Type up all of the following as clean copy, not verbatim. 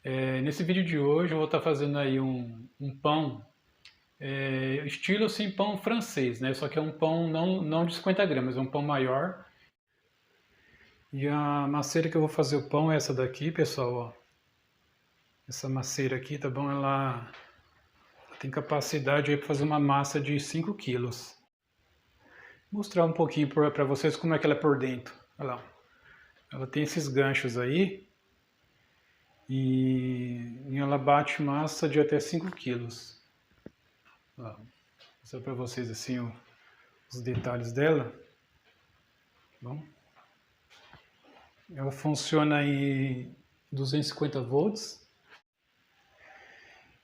Nesse vídeo de hoje eu vou estar fazendo aí um pão, estilo assim, pão francês, né? Só que é um pão não de 50 gramas, é um pão maior. E a maceira que eu vou fazer o pão é essa daqui, pessoal, ó. Essa maceira aqui, tá bom? Ela tem capacidade aí para fazer uma massa de 5 quilos. Vou mostrar um pouquinho para vocês como é que ela é por dentro. Olha lá. Ela tem esses ganchos aí e ela bate massa de até 5 quilos. Ó, vou mostrar para vocês assim os detalhes dela. Bom, ela funciona em 250 volts.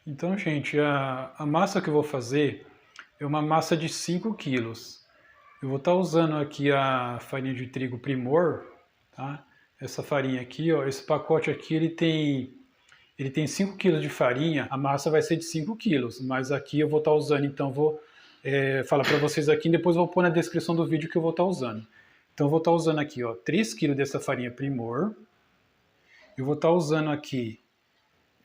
Então, gente, a massa que eu vou fazer é uma massa de 5 quilos. Eu vou estar usando aqui a farinha de trigo Primor, tá? Essa farinha aqui, ó, esse pacote aqui, ele tem 5 quilos de farinha, a massa vai ser de 5 quilos, mas aqui eu vou estar usando, então vou falar para vocês aqui, e depois eu vou pôr na descrição do vídeo que eu vou estar usando. Então eu vou estar usando aqui, ó, 3 quilos dessa farinha Primor, eu vou estar usando aqui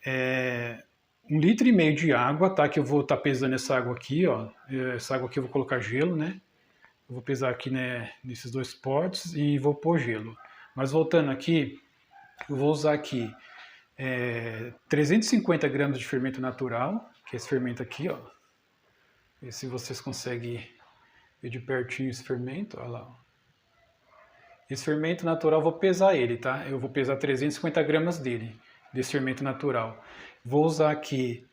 1,5 litro de água, tá? Que eu vou estar pesando essa água aqui, ó. Essa água aqui eu vou colocar gelo, né? Eu vou pesar aqui, né, nesses dois potes e vou pôr gelo. Mas voltando aqui, eu vou usar aqui 350 gramas de fermento natural, que é esse fermento aqui, ó. Ver se vocês conseguem ver de pertinho esse fermento, olha lá. Esse fermento natural, eu vou pesar ele, tá? Eu vou pesar 350 gramas dele, desse fermento natural. Vou usar aqui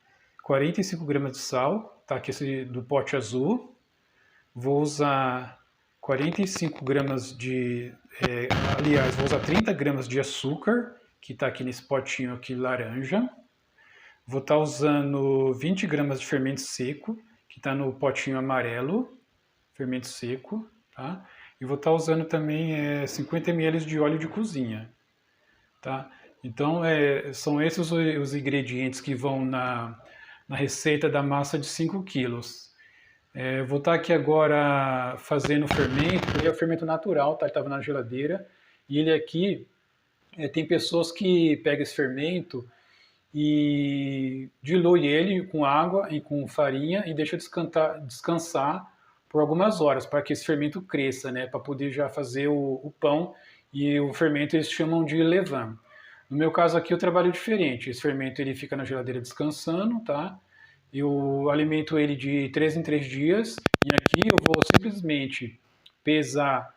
45 gramas de sal, tá? Que é esse do pote azul. Vou usar 45 gramas de... aliás, vou usar 30 gramas de açúcar, que está aqui nesse potinho aqui laranja. Vou estar usando 20 gramas de fermento seco, que está no potinho amarelo, fermento seco, tá? E vou estar usando também 50 ml de óleo de cozinha, tá? Então, são esses os ingredientes que vão na receita da massa de 5 quilos. Vou estar aqui agora fazendo o fermento, ele é o fermento natural, tá? Ele estava na geladeira, e ele aqui, tem pessoas que pegam esse fermento e dilui ele com água e com farinha e deixa descansar por algumas horas para que esse fermento cresça, né? Para poder já fazer o pão, e o fermento eles chamam de levain. No meu caso aqui eu trabalho diferente, esse fermento ele fica na geladeira descansando, tá? Eu alimento ele de 3 em 3 dias e aqui eu vou simplesmente pesar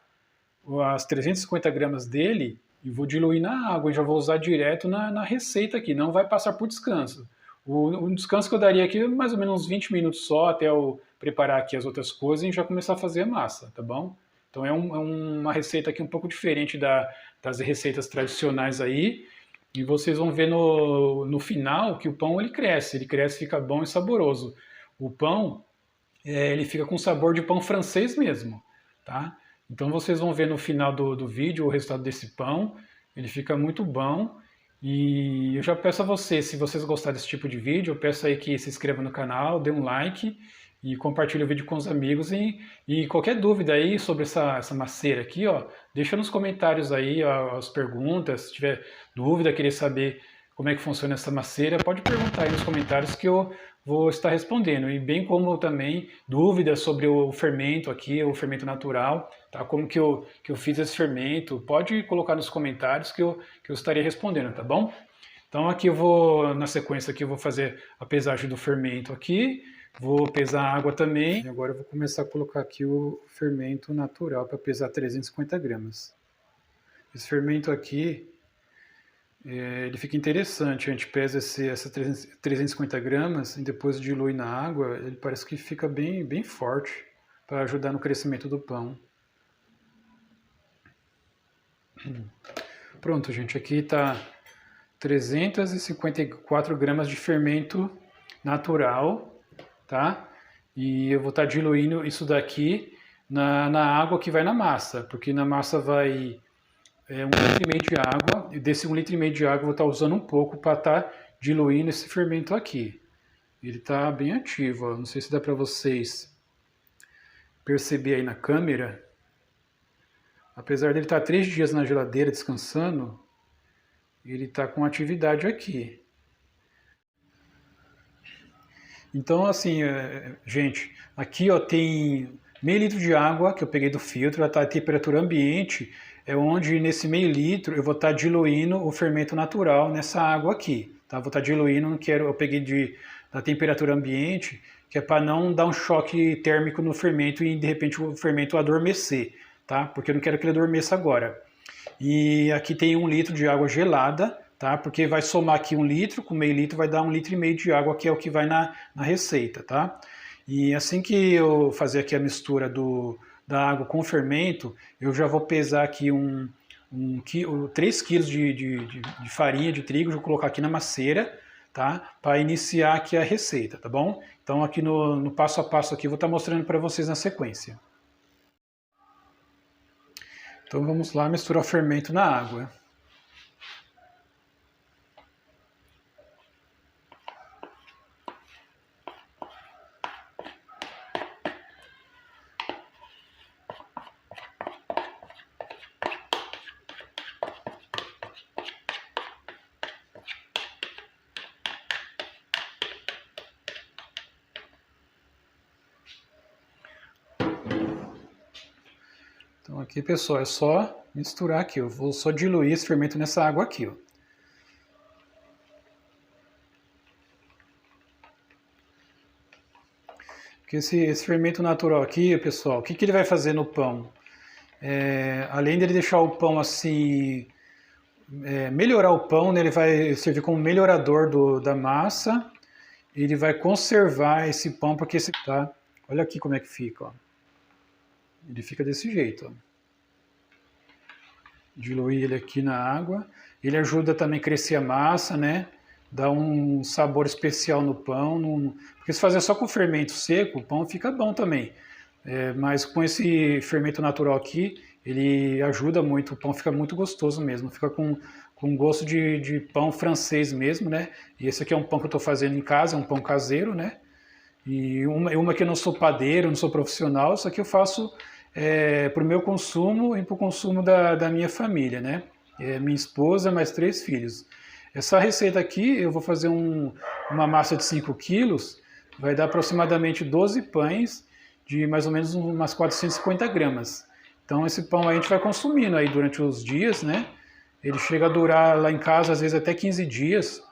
as 350 gramas dele e vou diluir na água e já vou usar direto na receita aqui, não vai passar por descanso. O descanso que eu daria aqui é mais ou menos uns 20 minutos só, até eu preparar aqui as outras coisas e já começar a fazer a massa, tá bom? Então é uma receita aqui um pouco diferente das receitas tradicionais aí, e vocês vão ver no final que o pão ele cresce, fica bom e saboroso. O pão, ele fica com sabor de pão francês mesmo, tá? Então vocês vão ver no final do vídeo o resultado desse pão, ele fica muito bom. E eu já peço a vocês, se vocês gostarem desse tipo de vídeo, eu peço aí que se inscreva no canal, dê um like e compartilhe o vídeo com os amigos. E qualquer dúvida aí sobre essa maceira aqui, ó, deixa nos comentários aí ó, as perguntas. Se tiver dúvida, querer saber como é que funciona essa maceira, pode perguntar aí nos comentários que eu vou estar respondendo. E bem como também dúvidas sobre o fermento aqui, o fermento natural, tá? Como que eu fiz esse fermento, pode colocar nos comentários que eu estarei respondendo, tá bom? Então aqui eu vou, na sequência aqui eu vou fazer a pesagem do fermento aqui, vou pesar a água também. E agora eu vou começar a colocar aqui o fermento natural para pesar 350 gramas. Esse fermento aqui, ele fica interessante, a gente pesa essa 350 gramas e depois dilui na água, ele parece que fica bem forte para ajudar no crescimento do pão. Pronto, gente, aqui está 354 gramas de fermento natural, tá? E eu vou estar diluindo isso daqui na água que vai na massa, porque na massa vai 1,5 litro de água, e desse 1,5 litro de água eu vou estar usando um pouco para estar diluindo esse fermento aqui. Ele está bem ativo, ó. Não sei se dá para vocês perceber aí na câmera. Apesar dele estar 3 dias na geladeira descansando, ele está com atividade aqui. Então, assim, gente, aqui ó, tem meio litro de água que eu peguei do filtro, ela está a temperatura ambiente, é onde nesse meio litro eu vou estar diluindo o fermento natural nessa água aqui. Tá? Vou estar diluindo, não quero, eu peguei da temperatura ambiente, que é para não dar um choque térmico no fermento e de repente o fermento adormecer, tá? Porque eu não quero que ele adormeça agora. E aqui tem 1 litro de água gelada, tá? Porque vai somar aqui 1 litro, com meio litro vai dar 1,5 litro de água, que é o que vai na receita, tá? E assim que eu fazer aqui a mistura da água com o fermento, eu já vou pesar aqui 3 quilos de farinha de trigo, vou colocar aqui na maceira, tá? Para iniciar aqui a receita, tá bom? Então aqui no passo a passo aqui eu vou estar mostrando para vocês na sequência. Então vamos lá misturar o fermento na água. Então aqui, pessoal, é só misturar aqui. Eu vou só diluir esse fermento nessa água aqui, ó. Porque esse fermento natural aqui, pessoal, o que ele vai fazer no pão? Além dele deixar o pão assim, melhorar o pão, né, ele vai servir como melhorador da massa. Ele vai conservar esse pão, porque tá? Olha aqui como é que fica, ó. Ele fica desse jeito, ó. Diluir ele aqui na água. Ele ajuda também a crescer a massa, né? Dá um sabor especial no pão. Porque se fazer só com fermento seco, o pão fica bom também. Mas com esse fermento natural aqui, ele ajuda muito, o pão fica muito gostoso mesmo. Fica com gosto de pão francês mesmo, né? E esse aqui é um pão que eu estou fazendo em casa, é um pão caseiro, né? E uma que eu não sou padeiro, não sou profissional, isso aqui eu faço para o meu consumo e para o consumo da minha família, né? Minha esposa, mais 3 filhos. Essa receita aqui, eu vou fazer uma massa de 5 quilos, vai dar aproximadamente 12 pães de mais ou menos umas 450 gramas. Então esse pão aí a gente vai consumindo aí durante os dias, né? Ele chega a durar lá em casa às vezes até 15 dias.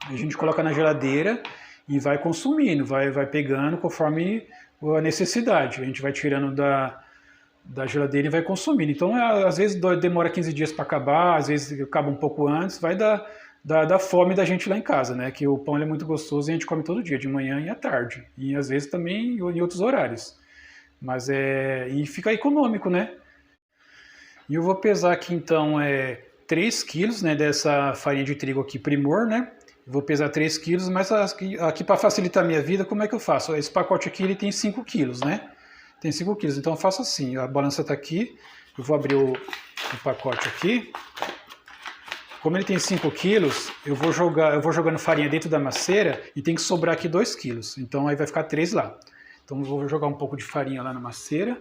A gente coloca na geladeira e vai consumindo, vai pegando conforme a necessidade. A gente vai tirando da geladeira e vai consumindo. Então, às vezes demora 15 dias para acabar, às vezes acaba um pouco antes, vai da fome da gente lá em casa, né? Que o pão é muito gostoso e a gente come todo dia, de manhã e à tarde. E às vezes também em outros horários. Mas e fica econômico, né? E eu vou pesar aqui então 3 quilos, né, dessa farinha de trigo aqui Primor, né? Vou pesar 3 quilos, mas aqui para facilitar a minha vida, como é que eu faço? Esse pacote aqui ele tem 5 quilos, né? Tem 5 quilos, então eu faço assim, a balança está aqui, eu vou abrir o pacote aqui. Como ele tem 5 quilos, eu vou jogando farinha dentro da maceira e tem que sobrar aqui 2 quilos, então aí vai ficar 3 lá. Então eu vou jogar um pouco de farinha lá na maceira.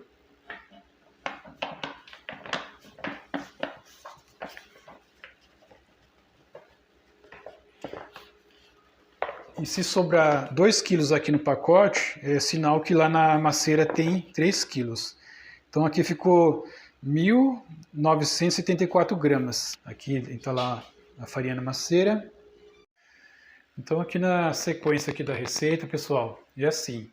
E se sobrar 2 quilos aqui no pacote, é sinal que lá na maceira tem 3 quilos. Então aqui ficou 1.974 gramas. Aqui está lá a farinha na maceira. Então aqui na sequência aqui da receita, pessoal, é assim.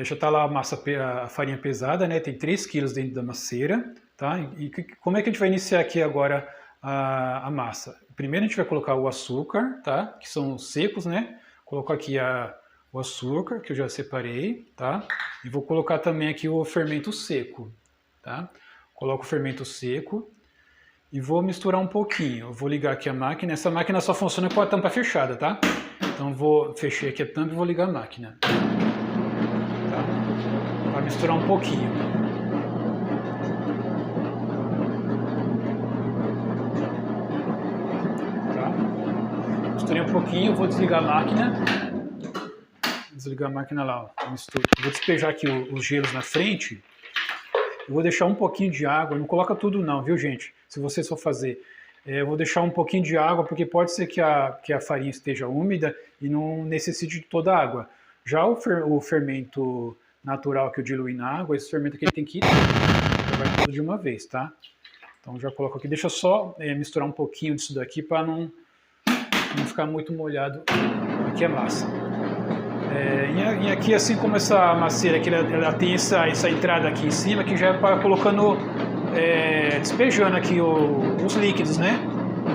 Já está lá a farinha pesada, né? Tem 3 quilos dentro da maceira. Tá? E como é que a gente vai iniciar aqui agora a massa? Primeiro a gente vai colocar o açúcar, tá? Que são secos, né? Coloco aqui o açúcar, que eu já separei, tá? E vou colocar também aqui o fermento seco, tá? Coloco o fermento seco e vou misturar um pouquinho. Eu vou ligar aqui a máquina. Essa máquina só funciona com a tampa fechada, tá? Então fechei aqui a tampa e vou ligar a máquina. Tá? Para misturar um pouquinho. Misturei um pouquinho, vou desligar a máquina. Desligar a máquina lá, ó. Vou despejar aqui os gelos na frente. Eu vou deixar um pouquinho de água, não coloca tudo não, viu gente? Se você for fazer. Eu vou deixar um pouquinho de água, porque pode ser que a farinha esteja úmida e não necessite de toda a água. Já o fermento natural que eu diluí na água, esse fermento aqui ele tem que ir tudo, vai tudo de uma vez, tá? Então já coloco aqui, deixa eu só misturar um pouquinho disso daqui para não ficar muito molhado aqui a massa. E aqui, assim como essa macieira aqui, ela tem essa entrada aqui em cima, que já é para colocando, despejando aqui os líquidos, né?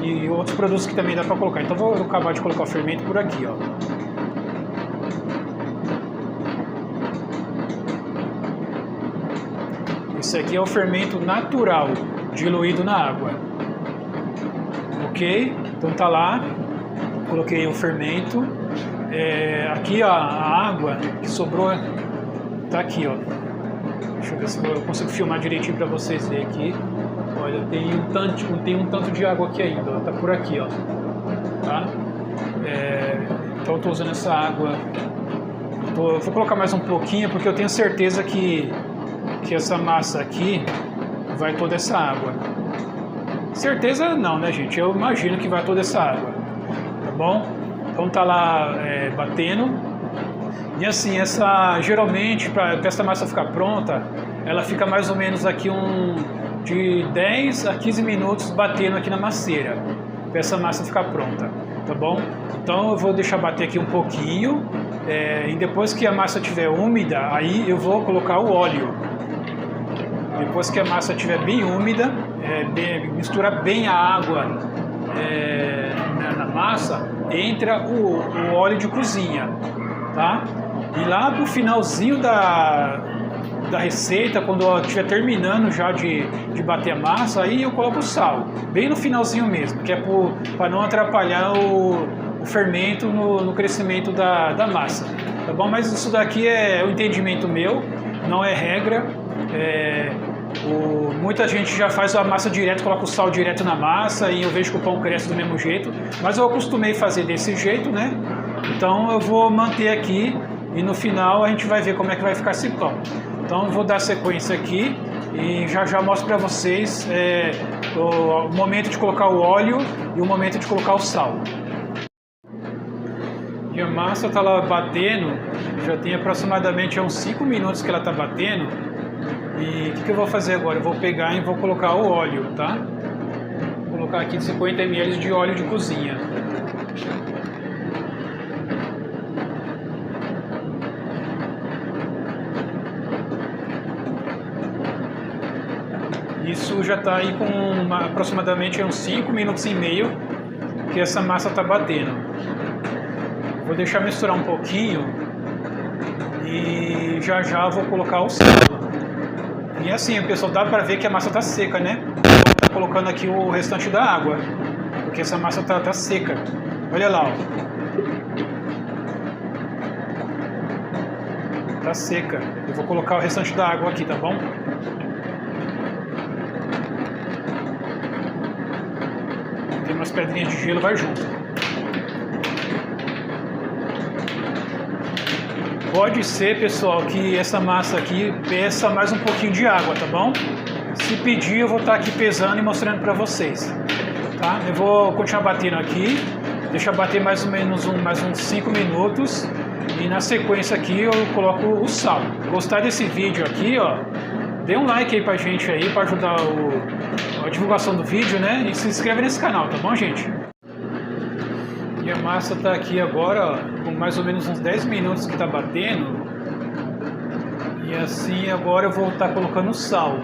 E outros produtos que também dá para colocar. Então vou acabar de colocar o fermento por aqui, ó. Esse aqui é o fermento natural, diluído na água. Ok? Então tá lá, coloquei o fermento. Aqui ó, a água que sobrou tá aqui, ó. Deixa eu ver se eu consigo filmar direitinho para vocês verem aqui. Olha, tem um tanto de água aqui ainda, ó, tá por aqui, ó. Tá? Então eu tô usando essa água. Vou colocar mais um pouquinho porque eu tenho certeza que essa massa aqui vai toda essa água. Certeza não, né, gente? Eu imagino que vai toda essa água, tá bom? Então tá lá batendo. E assim, geralmente, para essa massa ficar pronta, ela fica mais ou menos aqui de 10 a 15 minutos batendo aqui na macieira, para essa massa ficar pronta, tá bom? Então eu vou deixar bater aqui um pouquinho, e depois que a massa estiver úmida, aí eu vou colocar o óleo. Depois que a massa estiver bem úmida, misturar bem a água na massa, entra o óleo de cozinha, tá? E lá pro finalzinho da receita, quando eu estiver terminando já de bater a massa, aí eu coloco o sal, bem no finalzinho mesmo, que é para não atrapalhar o fermento no crescimento da massa, tá bom? Mas isso daqui é o entendimento meu, não é regra. Muita gente já faz a massa direto, coloca o sal direto na massa e eu vejo que o pão cresce do mesmo jeito, mas eu acostumei fazer desse jeito, né? Então eu vou manter aqui e no final a gente vai ver como é que vai ficar esse pão. Então eu vou dar sequência aqui e já mostro para vocês o momento de colocar o óleo e o momento de colocar o sal. E a massa está lá batendo, já tem aproximadamente uns 5 minutos que ela está batendo. E o que eu vou fazer agora? Eu vou pegar e vou colocar o óleo, tá? Vou colocar aqui 50 ml de óleo de cozinha. Isso já está aí com aproximadamente uns 5 minutos e meio que essa massa está batendo. Vou deixar misturar um pouquinho e já vou colocar o sal. E assim, pessoal, dá para ver que a massa está seca, né? Tá colocando aqui o restante da água, porque essa massa tá seca. Olha lá, ó. Tá seca. Eu vou colocar o restante da água aqui, tá bom? Tem umas pedrinhas de gelo, vai junto. Pode ser, pessoal, que essa massa aqui peça mais um pouquinho de água, tá bom? Se pedir, eu vou estar aqui pesando e mostrando para vocês, tá? Eu vou continuar batendo aqui, deixa bater mais ou menos mais uns 5 minutos e na sequência aqui eu coloco o sal. Gostar desse vídeo aqui, ó, dê um like aí pra gente aí, para ajudar a divulgação do vídeo, né? E se inscreve nesse canal, tá bom, gente? E a massa está aqui agora, ó, com mais ou menos uns 10 minutos que está batendo. E assim agora eu vou estar colocando o sal.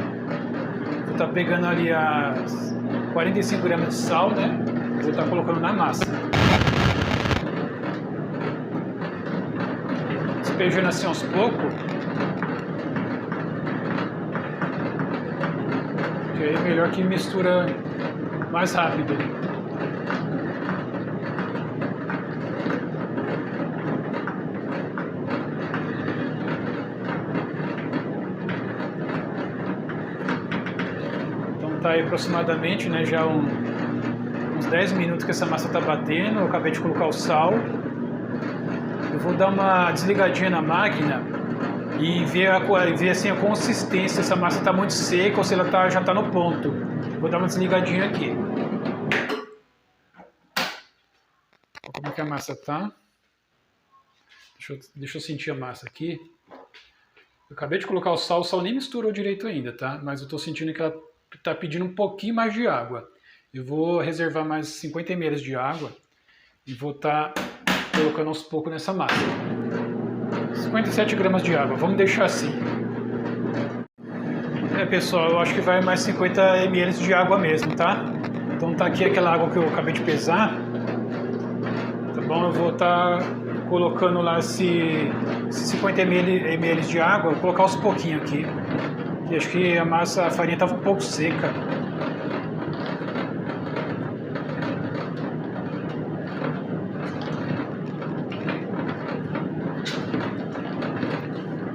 Vou estar pegando ali as 45 gramas de sal, né? Vou estar colocando na massa. Despejando assim aos poucos. Que aí é melhor que mistura mais rápido. Tá aí aproximadamente, né, já uns 10 minutos que essa massa tá batendo. Eu acabei de colocar o sal. Eu vou dar uma desligadinha na máquina e ver assim, a consistência, se essa massa tá muito seca ou se ela já tá no ponto. Vou dar uma desligadinha aqui. Olha como que a massa tá. Deixa eu sentir a massa aqui. Eu acabei de colocar o sal nem misturou direito ainda, tá? Mas eu estou sentindo que ela está pedindo um pouquinho mais de água. Eu vou reservar mais 50 ml de água e vou estar colocando aos poucos nessa massa. 57 gramas de água, vamos deixar assim. Pessoal, eu acho que vai mais 50 ml de água mesmo, tá? Então tá aqui aquela água que eu acabei de pesar. Tá bom? Eu vou estar colocando lá esse 50 ml de água, vou colocar aos pouquinhos aqui. E acho que a farinha estava um pouco seca.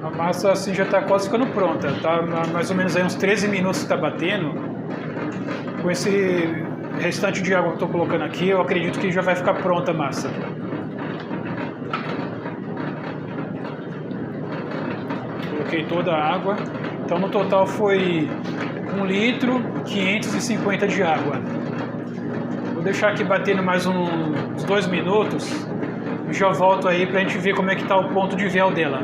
A massa assim já está quase ficando pronta, tá? Mais ou menos aí uns 13 minutos que está batendo. Com esse restante de água que eu estou colocando aqui, eu acredito que já vai ficar pronta a massa. Coloquei toda a água. Então no total foi 1 litro, 550 de água. Vou deixar aqui batendo mais uns 2 minutos e já volto aí pra gente ver como é que tá o ponto de véu dela.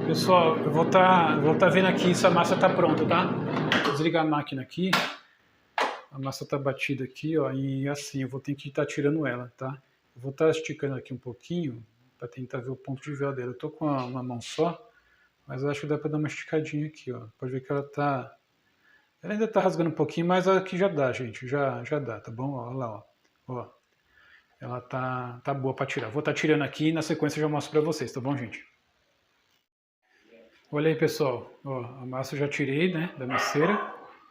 Pessoal, eu vou tá vendo aqui se a massa tá pronta, tá? Vou desligar a máquina aqui. A massa tá batida aqui, ó, e assim, eu vou ter que estar tirando ela, tá? Eu vou estar esticando aqui um pouquinho para tentar ver o ponto de véu dela. Eu tô com uma mão só, mas eu acho que dá para dar uma esticadinha aqui, ó. Pode ver que ela ainda tá rasgando um pouquinho, mas aqui já dá, gente, já dá, tá bom? Ó, olha lá, ó. Ela tá boa para tirar. Vou estar tirando aqui e na sequência eu já mostro para vocês, tá bom, gente? Olha aí, pessoal, ó, a massa eu já tirei, né, da masseira,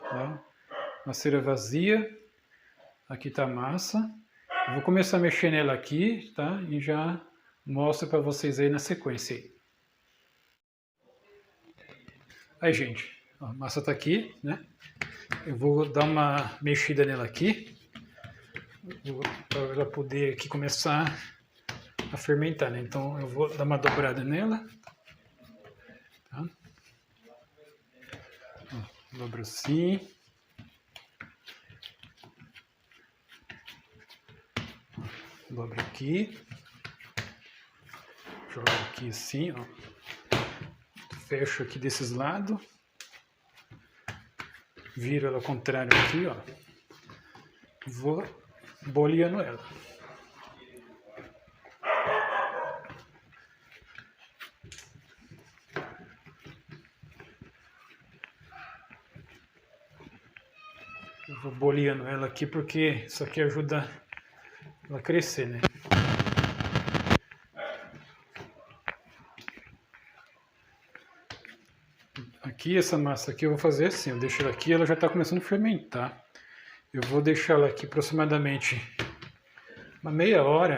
tá? Masseira vazia, aqui tá a massa. Eu vou começar a mexer nela aqui, tá? E já mostro para vocês aí na sequência. Aí, gente, a massa tá aqui, né? Eu vou dar uma mexida nela aqui, para ela poder aqui começar a fermentar, né? Então eu vou dar uma dobrada nela, tá? Dobro assim. Dobra aqui, jogo aqui assim, ó. Fecho aqui desses lados, viro ela ao contrário aqui, ó. Vou boleando ela. Eu vou boleando ela aqui porque isso aqui ajuda ela crescer, né? Aqui, essa massa aqui eu vou fazer assim, eu deixo ela aqui, ela já está começando a fermentar. Eu vou deixar ela aqui aproximadamente uma meia hora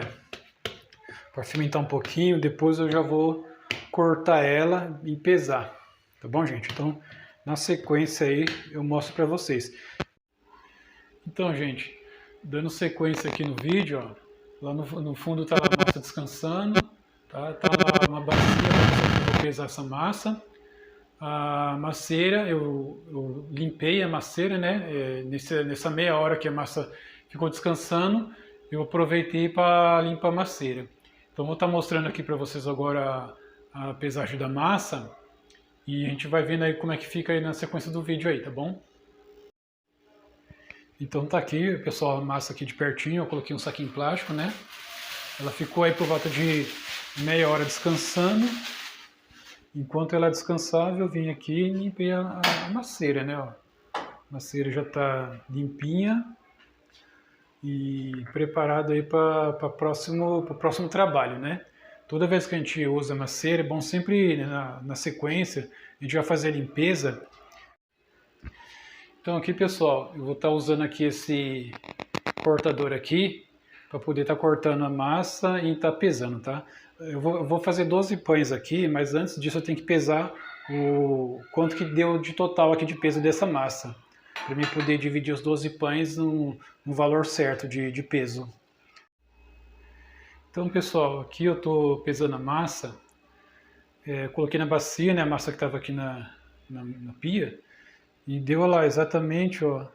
para fermentar um pouquinho, depois eu já vou cortar ela e pesar, tá bom, gente? Então, na sequência aí, eu mostro para vocês. Então, gente, dando sequência aqui no vídeo, ó, lá no fundo tá a massa descansando, tá lá uma bacia para eu vou pesar essa massa. A masseira, eu limpei a masseira, né? Nessa meia hora que a massa ficou descansando, eu aproveitei para limpar a masseira. Então vou estar mostrando aqui para vocês agora a pesagem da massa e a gente vai vendo aí como é que fica aí na sequência do vídeo aí, tá bom? Então tá aqui, pessoal, a massa aqui de pertinho, eu coloquei um saquinho plástico, né? Ela ficou aí por volta de meia hora descansando. Enquanto ela descansava, eu vim aqui e limpei a masseira, né? Ó. A masseira já tá limpinha e preparada aí para o próximo trabalho, né? Toda vez que a gente usa a macieira, é bom sempre, né, na sequência, a gente vai fazer a limpeza. Então aqui, pessoal, eu vou estar usando aqui esse cortador aqui, para poder estar cortando a massa e estar pesando, tá? Eu vou fazer 12 pães aqui, mas antes disso eu tenho que pesar o quanto que deu de total aqui de peso dessa massa, para mim poder dividir os 12 pães no valor certo de peso. Então, pessoal, aqui eu estou pesando a massa, coloquei na bacia, né, a massa que estava aqui na pia, e deu lá exatamente, ó,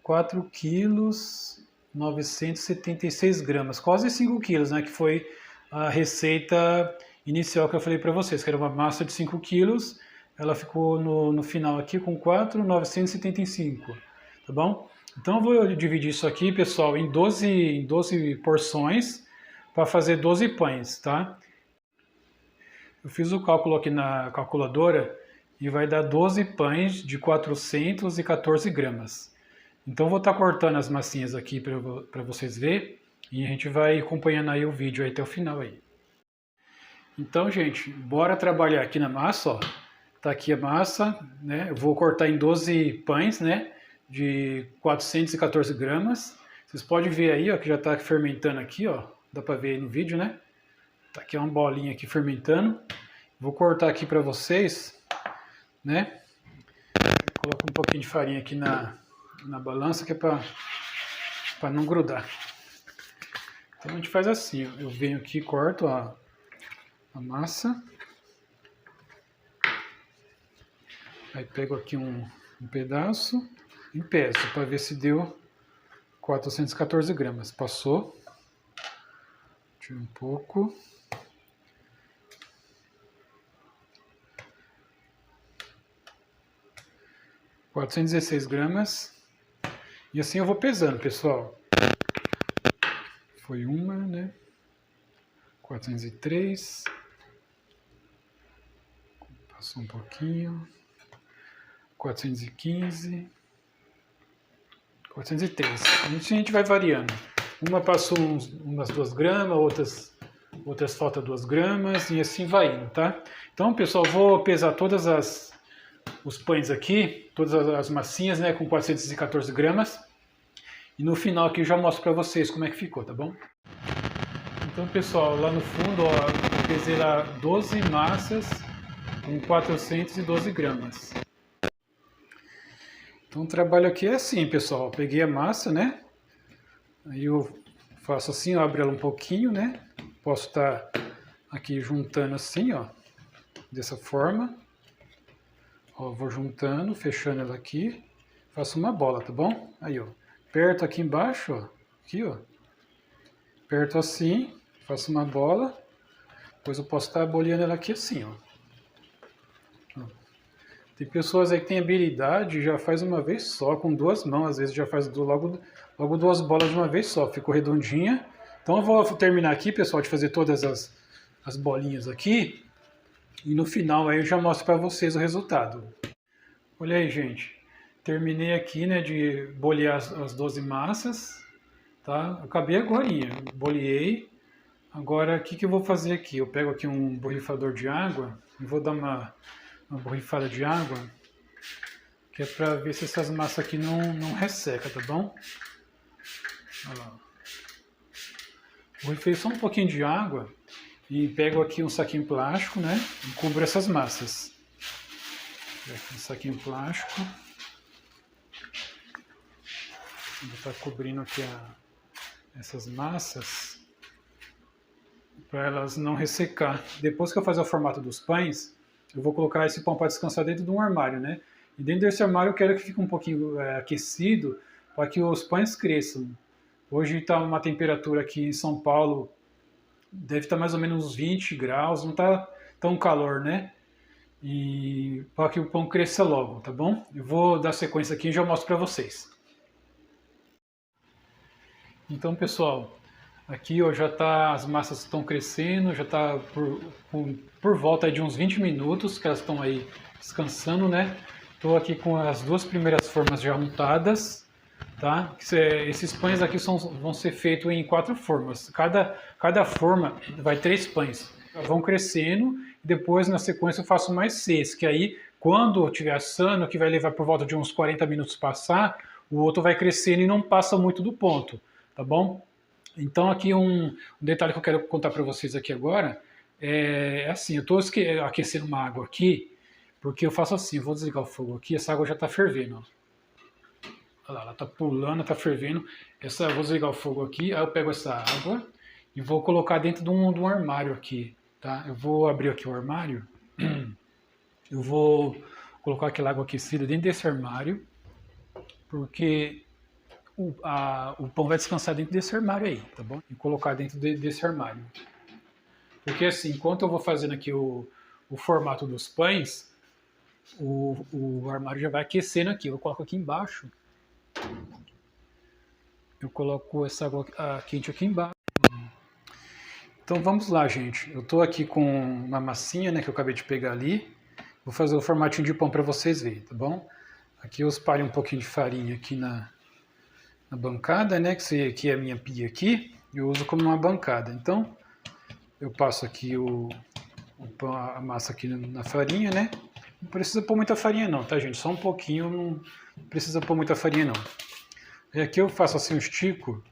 4,976 gramas, quase 5 quilos, né, que foi a receita inicial que eu falei para vocês, que era uma massa de 5 quilos. Ela ficou no final aqui com 4,975, tá bom? Então eu vou dividir isso aqui, pessoal, em 12 porções para fazer 12 pães, tá? Eu fiz o cálculo aqui na calculadora e vai dar 12 pães de 414 gramas. Então eu vou estar cortando as massinhas aqui para vocês verem e a gente vai acompanhando aí o vídeo aí até o final aí. Então, gente, bora trabalhar aqui na massa, ó. Tá aqui a massa, né? Eu vou cortar em 12 pães, né? De 414 gramas. Vocês podem ver aí, ó, que já tá fermentando aqui, ó. Dá para ver aí no vídeo, né? Tá aqui uma bolinha aqui fermentando. Vou cortar aqui para vocês, né? Coloco um pouquinho de farinha aqui na balança, que é para não grudar. Então a gente faz assim, ó. Eu venho aqui e corto a massa. Aí pego aqui um pedaço e peso para ver se deu 414 gramas. Passou. Tira um pouco. £416. E assim eu vou pesando, pessoal. Foi uma, né? 403. Passou um pouquinho. 415, 403. A gente vai variando. Uma passou umas 2 gramas, outras falta 2 gramas e assim vai indo, tá? Então, pessoal, vou pesar todas os pães aqui, todas as massinhas, né, com 414 gramas. E no final aqui eu já mostro para vocês como é que ficou, tá bom? Então, pessoal, lá no fundo, ó, eu pesei lá 12 massas com 412 gramas. Então o trabalho aqui é assim, pessoal. Eu peguei a massa, né? Aí eu faço assim, eu abro ela um pouquinho, né? Posso estar aqui juntando assim, ó. Dessa forma. Ó, vou juntando, fechando ela aqui. Faço uma bola, tá bom? Aí, ó. Aperto aqui embaixo, ó. Aqui, ó. Aperto assim, faço uma bola. Depois eu posso estar boleando ela aqui assim, ó. Tem pessoas aí que têm habilidade e já faz uma vez só, com 2 mãos, às vezes já faz logo 2 bolas de uma vez só, ficou redondinha. Então eu vou terminar aqui, pessoal, de fazer todas as bolinhas aqui, e no final aí eu já mostro para vocês o resultado. Olha aí, gente, terminei aqui, né, de bolear as 12 massas, tá? Eu acabei agorinha, boleei. Agora, o que eu vou fazer aqui? Eu pego aqui um borrifador de água e vou dar uma borrifada de água, que é para ver se essas massas aqui não resseca, tá bom? Olha lá. Borrifei só um pouquinho de água e pego aqui um saquinho plástico, né? E cubro essas massas. Aqui um saquinho plástico. Vou estar cobrindo aqui essas massas para elas não ressecar. Depois que eu fazer o formato dos pães, eu vou colocar esse pão para descansar dentro de um armário, né? E dentro desse armário eu quero que fique um pouquinho aquecido para que os pães cresçam. Hoje está uma temperatura aqui em São Paulo, deve estar mais ou menos uns 20 graus, não está tão calor, né? E para que o pão cresça logo, tá bom? Eu vou dar sequência aqui e já mostro para vocês. Então, pessoal, aqui ó, as massas estão crescendo, já está por volta de uns 20 minutos que elas estão aí descansando, né? Estou aqui com as 2 primeiras formas já untadas, tá? Esses pães aqui vão ser feitos em 4 formas. Cada forma vai 3 pães. Vão crescendo e depois na sequência eu faço mais 6, que aí quando estiver assando, que vai levar por volta de uns 40 minutos passar, o outro vai crescendo e não passa muito do ponto, tá bom? Então aqui um detalhe que eu quero contar para vocês aqui agora é assim, eu estou aquecendo uma água aqui, porque eu faço assim, eu vou desligar o fogo aqui, essa água já está fervendo, ó. Olha lá, ela está pulando, está fervendo, eu vou desligar o fogo aqui, aí eu pego essa água e vou colocar dentro de um armário aqui, tá? Eu vou abrir aqui o armário, eu vou colocar aquela água aquecida dentro desse armário, porque o pão vai descansar dentro desse armário aí, tá bom? E colocar dentro desse armário. Porque assim, enquanto eu vou fazendo aqui o formato dos pães, o armário já vai aquecendo aqui. Eu coloco aqui embaixo. Eu coloco essa água quente aqui embaixo. Então vamos lá, gente. Eu estou aqui com uma massinha, né, que eu acabei de pegar ali. Vou fazer o formatinho de pão para vocês verem, tá bom? Aqui eu espalho um pouquinho de farinha aqui na bancada, né, que é a minha pia aqui. Eu uso como uma bancada. Então eu passo aqui a massa aqui na farinha, né? Não precisa pôr muita farinha não, tá, gente? Só um pouquinho, não precisa pôr muita farinha não. E aqui eu faço assim, eu estico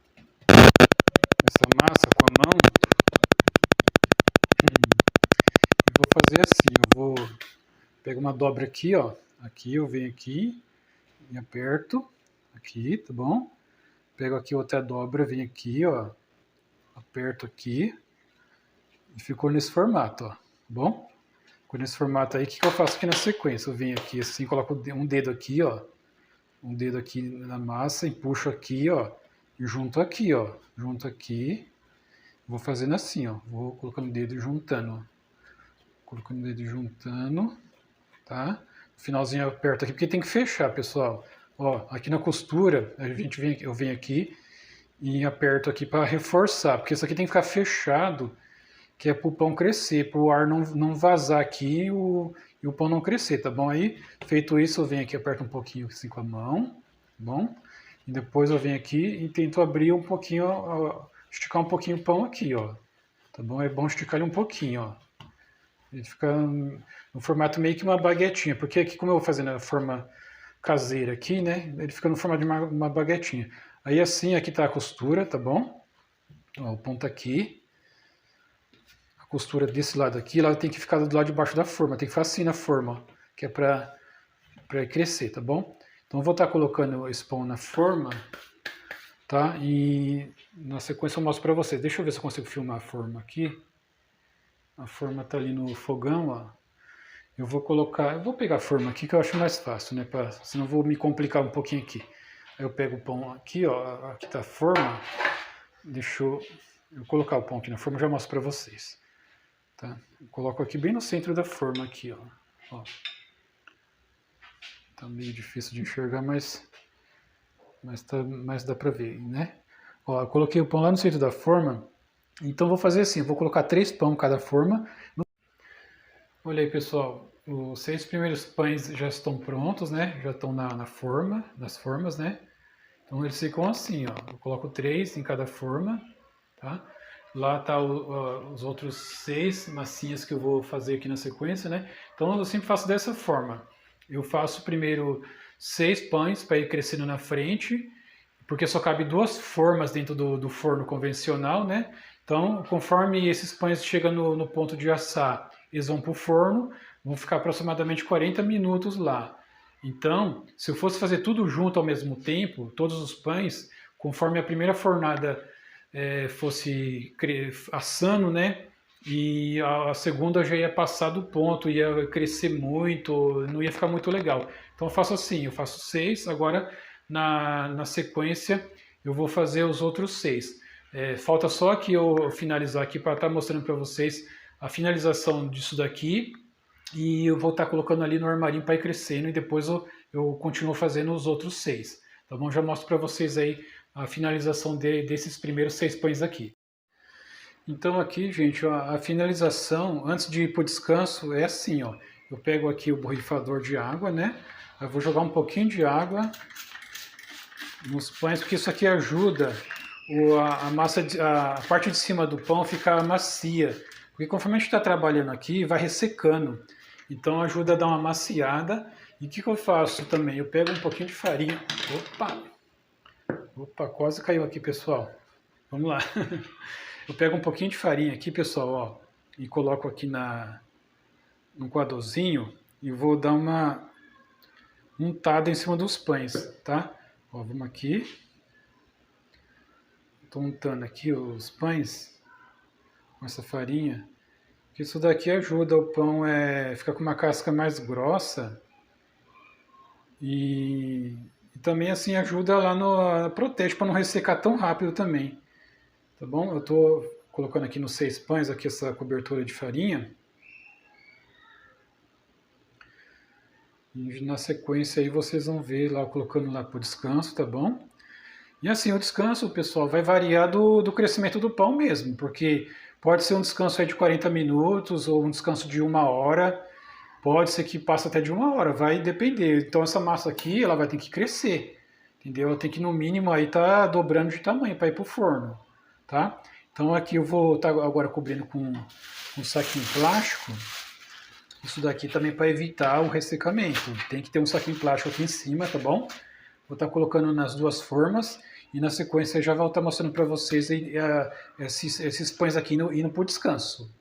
essa massa com a mão. E vou fazer assim, eu vou pegar uma dobra aqui, ó. Aqui eu venho aqui e aperto aqui, tá bom? Pego aqui outra dobra, venho aqui, ó. Aperto aqui e ficou nesse formato, ó. Tá bom? Ficou nesse formato aí. O que eu faço aqui na sequência? Eu venho aqui assim, coloco um dedo aqui, ó. Um dedo aqui na massa e puxo aqui, ó. E junto aqui, ó. Junto aqui. Vou fazendo assim, ó. Vou colocando o dedo e juntando, ó. Colocando o dedo e juntando, tá? No finalzinho eu aperto aqui, porque tem que fechar, pessoal. Ó, aqui na costura, eu venho aqui e aperto aqui para reforçar, porque isso aqui tem que ficar fechado, que é para o pão crescer, para o ar não vazar aqui e o pão não crescer, tá bom? Aí, feito isso, eu venho aqui, aperto um pouquinho assim com a mão, tá bom? E depois eu venho aqui e tento abrir um pouquinho, ó, esticar um pouquinho o pão aqui, ó. Tá bom? É bom esticar ele um pouquinho, ó. Ele fica no formato meio que uma baguetinha, porque aqui, como eu vou fazer na forma caseira aqui, né? Ele fica no formato de uma baguetinha. Aí assim, aqui tá a costura, tá bom? Ó, o ponto aqui. A costura desse lado aqui, ela tem que ficar do lado de baixo da forma, tem que ficar assim na forma, ó, que é pra crescer, tá bom? Então eu vou estar colocando esse pão na forma, tá? E na sequência eu mostro pra vocês. Deixa eu ver se eu consigo filmar a forma aqui. A forma tá ali no fogão, ó. Eu vou pegar a forma aqui que eu acho mais fácil, né? Senão eu vou me complicar um pouquinho aqui. Aí eu pego o pão aqui, ó, aqui tá a forma. Deixa eu colocar o pão aqui na forma e já mostro pra vocês. Tá? Eu coloco aqui bem no centro da forma aqui, ó. Tá meio difícil de enxergar, mas dá pra ver, né? Ó, eu coloquei o pão lá no centro da forma. Então vou fazer assim, vou colocar 3 pão em cada forma. Olha aí, pessoal, os 6 primeiros pães já estão prontos, né? Já estão nas formas, né? Então eles ficam assim, ó. Eu coloco 3 em cada forma, tá? Lá tá os outros 6 massinhas que eu vou fazer aqui na sequência, né? Então eu sempre faço dessa forma. Eu faço primeiro 6 pães para ir crescendo na frente, porque só cabe 2 formas dentro do forno convencional, né? Então, conforme esses pães chegam no ponto de assar, eles vão para o forno, vão ficar aproximadamente 40 minutos lá. Então, se eu fosse fazer tudo junto ao mesmo tempo, todos os pães, conforme a primeira fornada fosse assando, né? E a segunda já ia passar do ponto, ia crescer muito, não ia ficar muito legal. Então eu faço assim, eu faço 6, agora na sequência eu vou fazer os outros 6. Falta só que eu finalizar aqui para estar mostrando para vocês a finalização disso daqui e eu vou estar colocando ali no armarinho para ir crescendo e depois eu continuo fazendo os outros 6. Tá bom? Já mostro para vocês aí a finalização desses primeiros 6 pães aqui. Então aqui, gente, a finalização, antes de ir para o descanso, é assim, ó. Eu pego aqui o borrifador de água, né? Eu vou jogar um pouquinho de água nos pães, porque isso aqui ajuda a massa, a parte de cima do pão ficar macia. Porque conforme a gente está trabalhando aqui, vai ressecando. Então ajuda a dar uma maciada. E o que eu faço também? Eu pego um pouquinho de farinha. Opa, quase caiu aqui, pessoal. Vamos lá. Eu pego um pouquinho de farinha aqui, pessoal, ó, e coloco aqui no coadorzinho e vou dar uma untada em cima dos pães, tá? Ó, vamos aqui. Estou untando aqui os pães com essa farinha. Isso daqui ajuda o pão ficar com uma casca mais grossa e também assim ajuda lá protege para não ressecar tão rápido também. Tá bom? Eu tô colocando aqui nos 6 pães, aqui essa cobertura de farinha. E na sequência aí vocês vão ver lá, colocando lá para o descanso, tá bom? E assim, o descanso, pessoal, vai variar do crescimento do pão mesmo, porque pode ser um descanso aí de 40 minutos ou um descanso de 1 hora, pode ser que passe até de 1 hora, vai depender. Então essa massa aqui, ela vai ter que crescer, entendeu? Ela tem que no mínimo aí tá dobrando de tamanho para ir pro forno, tá? Então aqui eu vou estar agora cobrindo com um saquinho plástico. Isso daqui também para evitar o ressecamento. Tem que ter um saquinho plástico aqui em cima, tá bom? Vou estar colocando nas 2 formas e na sequência já vou estar mostrando para vocês esses pães aqui indo por descanso.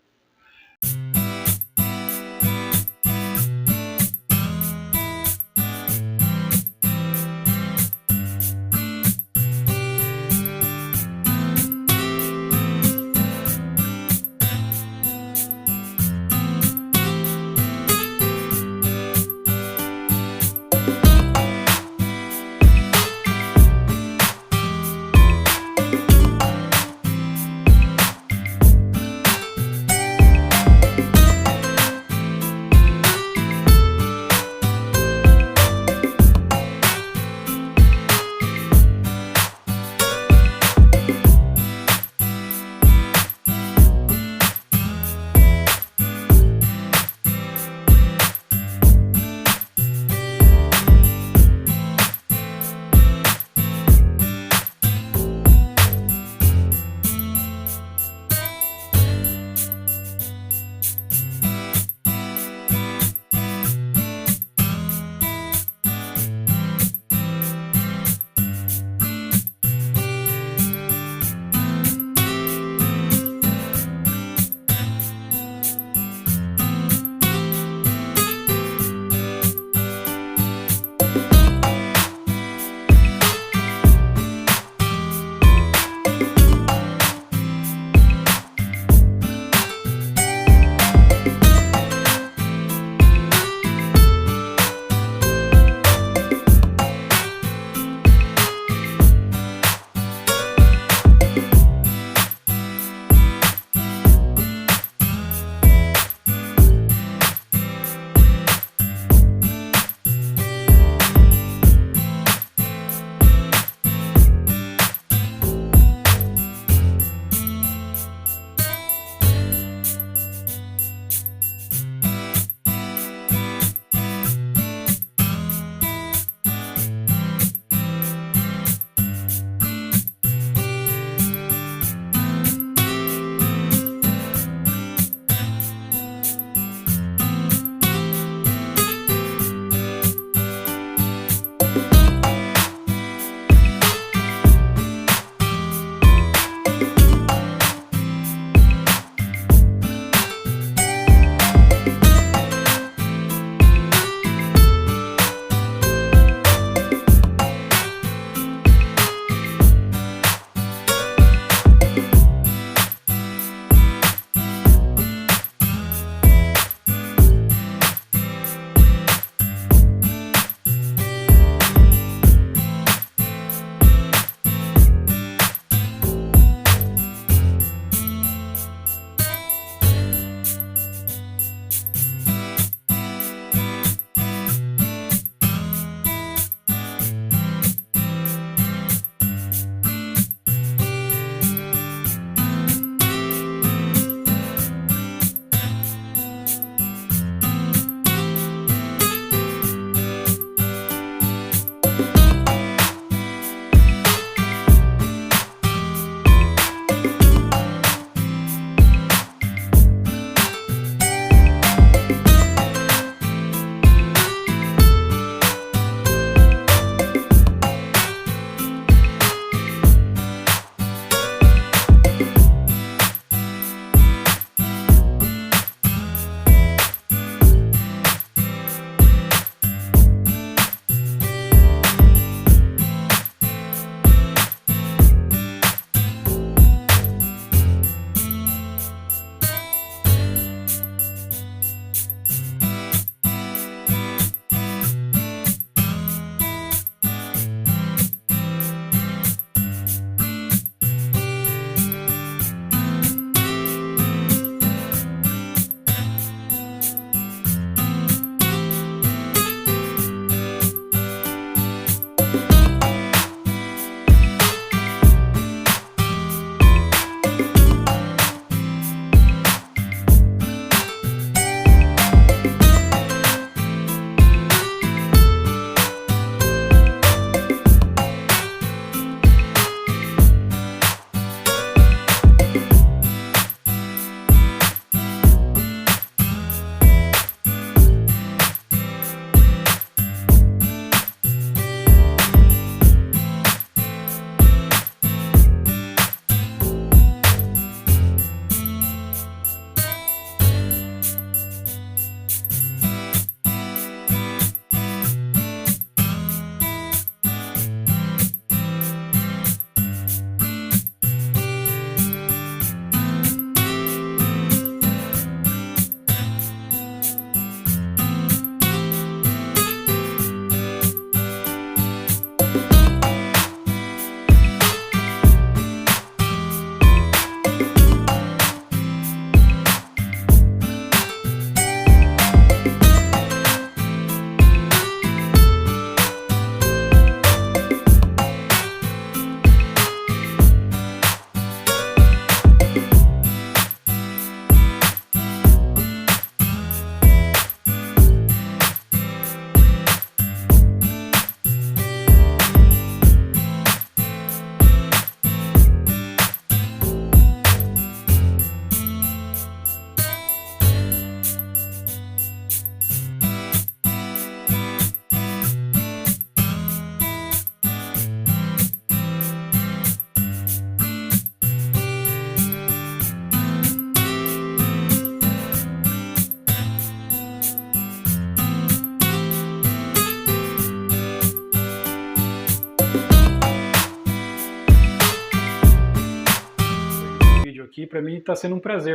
aqui. Para mim está sendo um prazer